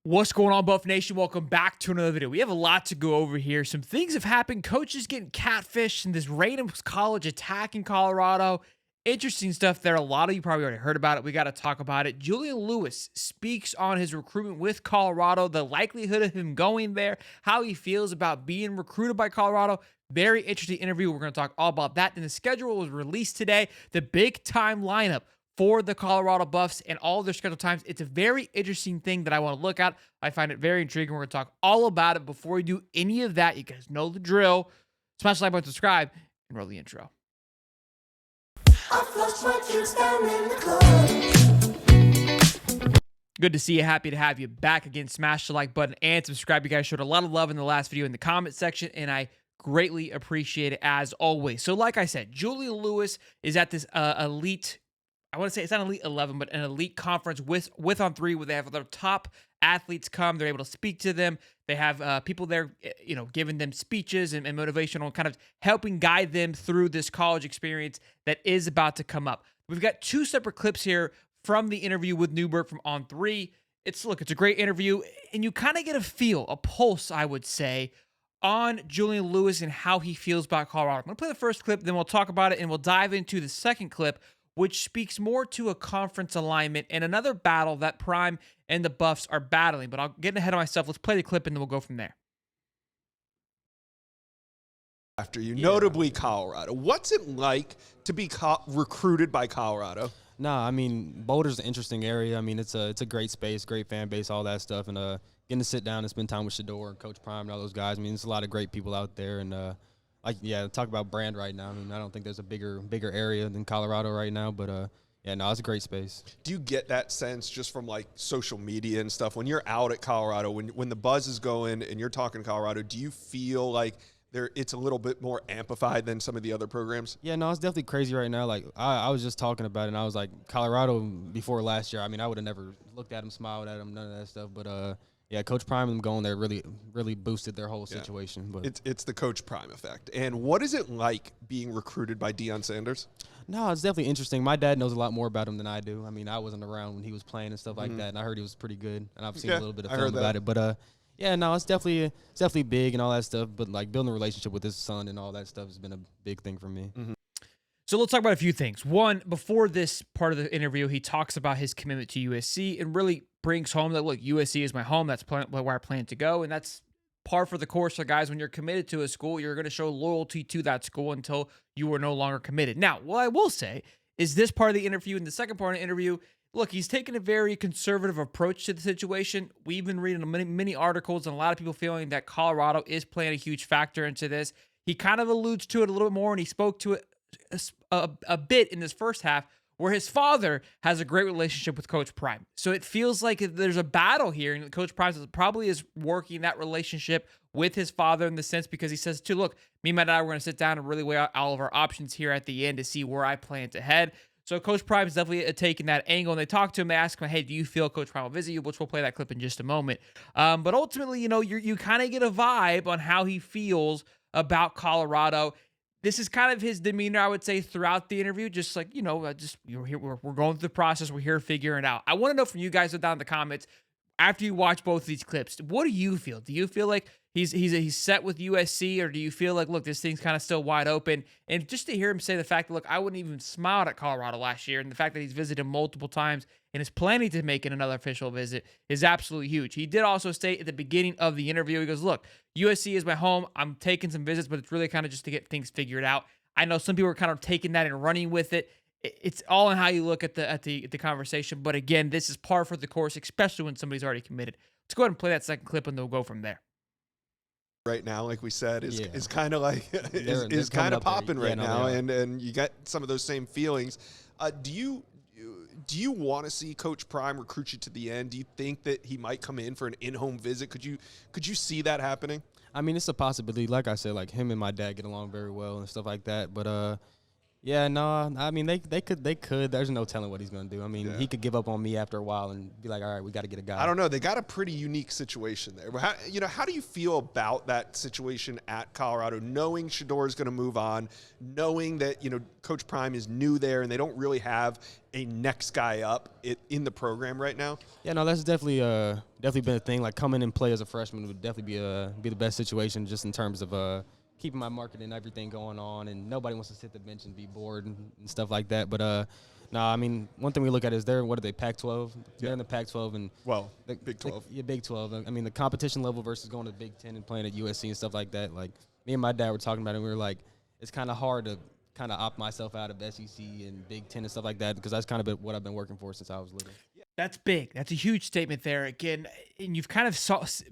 What's going on, Buff Nation? Welcome back to another video. We have a lot to go over here. Some things have happened. Coaches getting catfished and this random college attack in Colorado. Interesting stuff there. A lot of you probably already heard about it. We got to talk about it. Julian Lewis speaks on his recruitment with Colorado, the likelihood of him going there, how he feels about being recruited by Colorado. Very interesting interview. We're going to talk all about that. And the schedule was released today. The big time lineup for the Colorado Buffs and all their scheduled times. It's a very interesting thing that I want to look at. I find it very intriguing. We're going to talk all about it. Before we do any of that, you guys know the drill. Smash the like button, subscribe, and roll the intro. Good to see you. Happy to have you back again. Smash the like button and subscribe. You guys showed a lot of love in the last video in the comment section, and I greatly appreciate it as always. So like I said, Julian Lewis is at this elite, I want to say it's not Elite 11, but an elite conference with On3 where they have their top athletes come. They're able to speak to them. They have people there, giving them speeches and motivational, kind of helping guide them through this college experience that is about to come up. We've got two separate clips here from the interview with Newberg from On3. It's a great interview, and you kind of get a pulse, I would say, on Julian Lewis and how he feels about Colorado. I'm going to play the first clip, then we'll talk about it, and we'll dive into the second clip, which speaks more to a conference alignment and another battle that Prime and the Buffs are battling. But I'll get ahead of myself. Let's play the clip, and then we'll go from there. After you, notably Colorado. What's it like to be recruited by Colorado? Nah, I mean, Boulder's an interesting area. I mean, it's a great space, great fan base, all that stuff. And getting to sit down and spend time with Shador and Coach Prime and all those guys. I mean, there's a lot of great people out there. And, talk about brand right now. I mean, I don't think there's a bigger area than Colorado right now. But, it's a great space. Do you get that sense just from, like, social media and stuff? When you're out at Colorado, when the buzz is going and you're talking Colorado, do you feel like it's a little bit more amplified than some of the other programs? Yeah, no, it's definitely crazy right now. Like, I was just talking about it, and I was like, Colorado before last year, I mean, I would have never looked at him, smiled at him, none of that stuff. But, Coach Prime and them going there really boosted their whole situation. But it's the Coach Prime effect. And what is it like being recruited by Deion Sanders? No, it's definitely interesting. My dad knows a lot more about him than I do. I mean, I wasn't around when he was playing and stuff like that, and I heard he was pretty good. And I've seen a little bit of film about it. But, it's definitely big and all that stuff. But, like, building a relationship with his son and all that stuff has been a big thing for me. Mm-hmm. So let's talk about a few things. One, before this part of the interview, he talks about his commitment to USC and really brings home that, look, USC is my home. That's where I plan to go. And that's par for the course for guys. When you're committed to a school, you're going to show loyalty to that school until you are no longer committed. Now, what I will say is this part of the interview and the second part of the interview, look, he's taken a very conservative approach to the situation. We've been reading many articles and a lot of people feeling that Colorado is playing a huge factor into this. He kind of alludes to it a little bit more, and he spoke to it a bit in this first half, where his father has a great relationship with Coach Prime. So it feels like there's a battle here, and Coach Prime probably is working that relationship with his father in the sense, because he says, too, look, me and my dad, we're going to sit down and really weigh out all of our options here at the end to see where I plan to head. So Coach Prime is definitely taking that angle, and they talk to him. They ask him, hey, do you feel Coach Prime will visit you? Which we'll play that clip in just a moment. But ultimately, you kind of get a vibe on how he feels about Colorado. This is kind of his demeanor, I would say, throughout the interview. Just like, we're here, we're going through the process. We're here figuring it out. I want to know from you guys down in the comments, after you watch both of these clips, what do you feel? Do you feel like he's set with USC, or do you feel like, look, this thing's kind of still wide open? And just to hear him say the fact that, look, I wouldn't even smile at Colorado last year, and the fact that he's visited multiple times and is planning to make it another official visit is absolutely huge. He did also state at the beginning of the interview, he goes, look, USC is my home. I'm taking some visits, but it's really kind of just to get things figured out. I know some people are kind of taking that and running with it. It's all in how you look at the conversation. But again, this is par for the course, especially when somebody's already committed. Let's go ahead and play that second clip, and then we'll go from there. Right now, like we said, is kind of like is kind of popping right now, and you got some of those same feelings. Do you want to see Coach Prime recruit you to the end? Do you think that he might come in for an in-home visit? Could you see that happening? I mean, it's a possibility. Like I said, like him and my dad get along very well and stuff like that. But Yeah, no, I mean they could. There's no telling what he's gonna do. I mean, he could give up on me after a while and be like, all right, we got to get a guy. I don't know. They got a pretty unique situation there. How do you feel about that situation at Colorado, knowing Shedeur is going to move on, knowing that Coach Prime is new there and they don't really have a next guy up in the program right now? Yeah, no, that's definitely been a thing. Like coming and play as a freshman would definitely be the best situation, just in terms of keeping my market and everything going on, and nobody wants to sit the bench and be bored and stuff like that. But no, I mean, one thing we look at is what are they, Pac-12? They're in the Pac-12 and Big 12. Big 12. I mean, the competition level versus going to the Big 10 and playing at USC and stuff like that. Like me and my dad were talking about it, and we were like, it's kind of hard to kind of opt myself out of SEC and Big 10 and stuff like that, because that's kind of what I've been working for since I was little. That's big. That's a huge statement there. Again, and you've kind of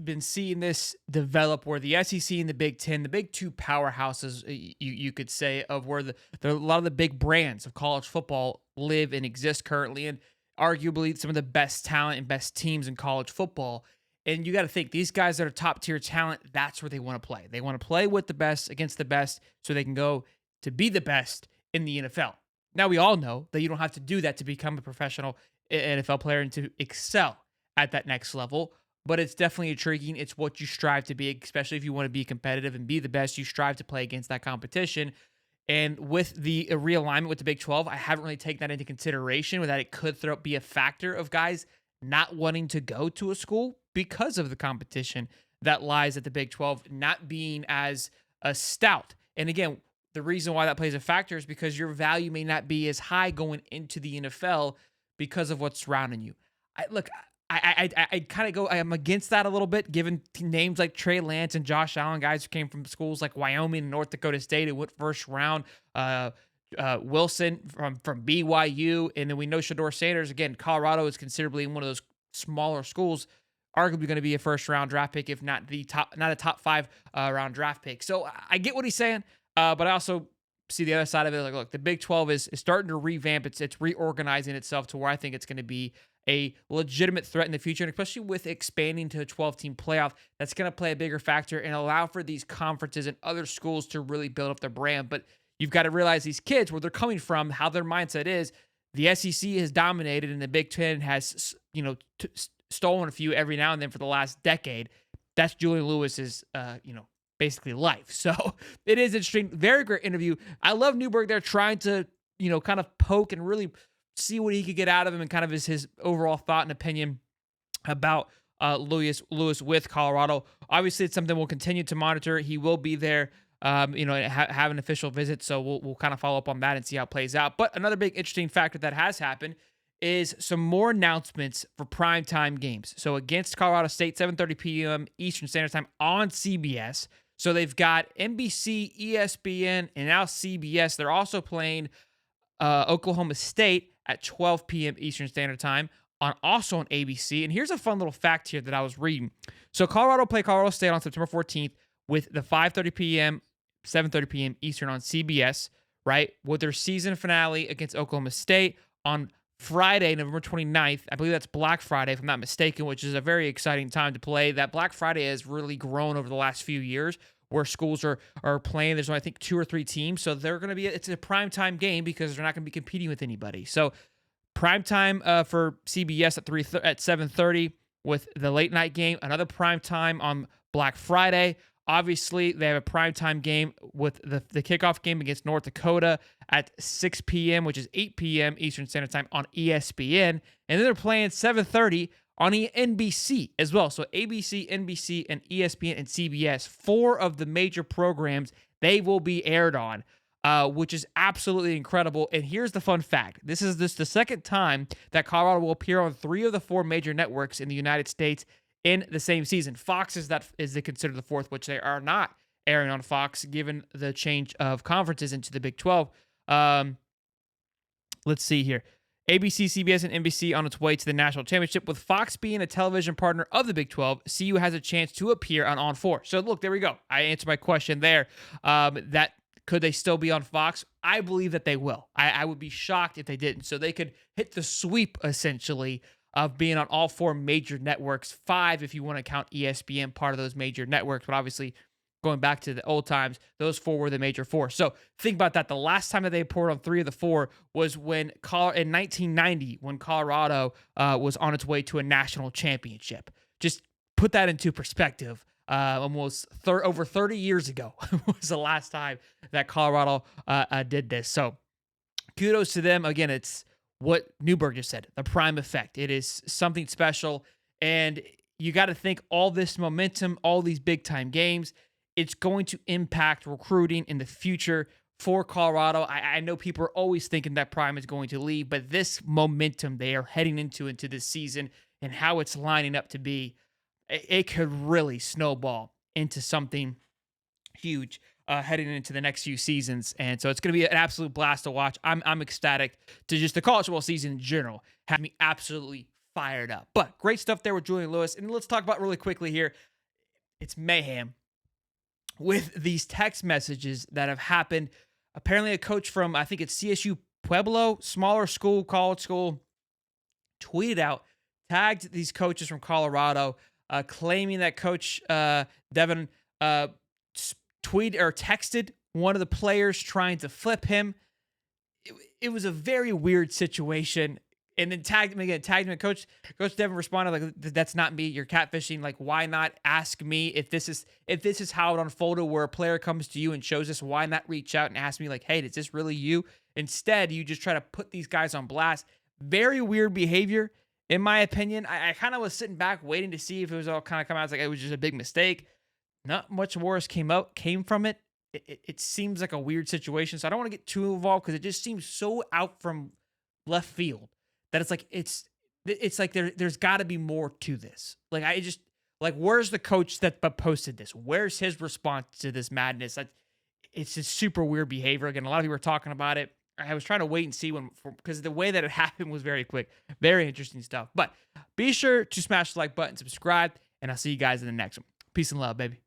been seeing this develop where the SEC and the Big Ten, the big two powerhouses, you could say, of where a lot of the big brands of college football live and exist currently, and arguably some of the best talent and best teams in college football. And you got to think, these guys that are top tier talent, that's where they want to play. They want to play with the best against the best so they can go to be the best in the NFL. Now, we all know that you don't have to do that to become a professional NFL player and to excel at that next level, but it's definitely intriguing. It's what you strive to be, especially if you want to be competitive and be the best. You strive to play against that competition. And with the realignment with the Big 12, I haven't really taken that into consideration, that it could be a factor of guys not wanting to go to a school because of the competition that lies at the Big 12 not being as stout. And again, the reason why that plays a factor is because your value may not be as high going into the NFL because of what's surrounding you. I kind of I'm against that a little bit, given names like Trey Lance and Josh Allen, guys who came from schools like Wyoming and North Dakota State, who went first round. Wilson from BYU, and then we know Shedeur Sanders. Again, Colorado is considerably one of those smaller schools, arguably going to be a first round draft pick, if not a top 5 round draft pick. So I get what he's saying, but I also see the other side of it. Like, look, the Big 12 is starting to revamp. It's reorganizing itself to where I think it's going to be a legitimate threat in the future, and especially with expanding to a 12-team playoff, that's going to play a bigger factor and allow for these conferences and other schools to really build up their brand. But you've got to realize these kids, where they're coming from, how their mindset is. The SEC has dominated, and the Big Ten has, stolen a few every now and then for the last decade. That's Julian Lewis's, basically life. So it is interesting. Very great interview. I love Newberg there trying to, kind of poke and really see what he could get out of him, and kind of his overall thought and opinion about Lewis with Colorado. Obviously, it's something we'll continue to monitor. He will be there, have an official visit. So we'll kind of follow up on that and see how it plays out. But another big interesting factor that has happened is some more announcements for primetime games. So against Colorado State, 7:30 p.m. Eastern Standard Time on CBS. So they've got NBC, ESPN, and now CBS. They're also playing Oklahoma State at 12 p.m. Eastern Standard Time also on ABC. And here's a fun little fact here that I was reading. So Colorado played Colorado State on September 14th with the 5:30 p.m., 7:30 p.m. Eastern on CBS, right? With their season finale against Oklahoma State on Friday, November 29th. I believe that's Black Friday, if I'm not mistaken, which is a very exciting time to play. That Black Friday has really grown over the last few years, where schools are playing. There's only, I think, 2 or 3 teams. So they're going to it's a primetime game because they're not going to be competing with anybody. So primetime for CBS at 7:30 with the late night game. Another primetime on Black Friday. Obviously, they have a primetime game with the kickoff game against North Dakota at 6 p.m., which is 8 p.m. Eastern Standard Time on ESPN. And then they're playing 7:30 on NBC as well. So ABC, NBC, and ESPN and CBS, 4 of the major programs they will be aired on, which is absolutely incredible. And here's the fun fact. This is the second time that Colorado will appear on 3 of the 4 major networks in the United States in the same season. Fox is considered the 4th, which they are not airing on Fox, given the change of conferences into the Big 12. Let's see here. ABC, CBS, and NBC on its way to the national championship. With Fox being a television partner of the Big 12, CU has a chance to appear on all 4. So look, there we go. I answered my question there. That could they still be on Fox? I believe that they will. I would be shocked if they didn't. So they could hit the sweep, essentially, of being on all 4 major networks, 5 if you want to count ESPN part of those major networks. But obviously, going back to the old times, those 4 were the major 4. So think about that. The last time that they poured on 3 of the 4 was in 1990, when Colorado was on its way to a national championship. Just put that into perspective. Almost over 30 years ago was the last time that Colorado did this. So kudos to them. Again, it's what Newberg just said, the prime effect. It is something special. And you got to think all this momentum, all these big time games, it's going to impact recruiting in the future for Colorado. I know people are always thinking that prime is going to leave, but this momentum they are heading into this season and how it's lining up to be, it could really snowball into something huge heading into the next few seasons. And so it's going to be an absolute blast to watch. I'm ecstatic to just the college football season in general. Have me absolutely fired up. But great stuff there with Julian Lewis. And let's talk about really quickly here. It's mayhem with these text messages that have happened. Apparently a coach from, I think it's CSU Pueblo, smaller school, college school, tweeted out, tagged these coaches from Colorado, claiming that Coach Devin tweeted or texted one of the players trying to flip him. It was a very weird situation. And then tagged him again. Coach Devin responded like, "That's not me. You're catfishing. Like, why not ask me if this is how it unfolded? Where a player comes to you and shows us, why not reach out and ask me like, hey, is this really you? Instead, you just try to put these guys on blast. Very weird behavior, in my opinion. I kind of was sitting back waiting to see if it was all kind of come out. It's like it was just a big mistake. Not much worse came from it. It seems like a weird situation. So I don't want to get too involved because it just seems so out from left field. That it's like there's got to be more to this. Like where's the coach that posted this? Where's his response to this madness? It's just super weird behavior. Again, a lot of people were talking about it. I was trying to wait and see because the way that it happened was very quick. Very interesting stuff. But be sure to smash the like button, subscribe, and I'll see you guys in the next one. Peace and love, baby.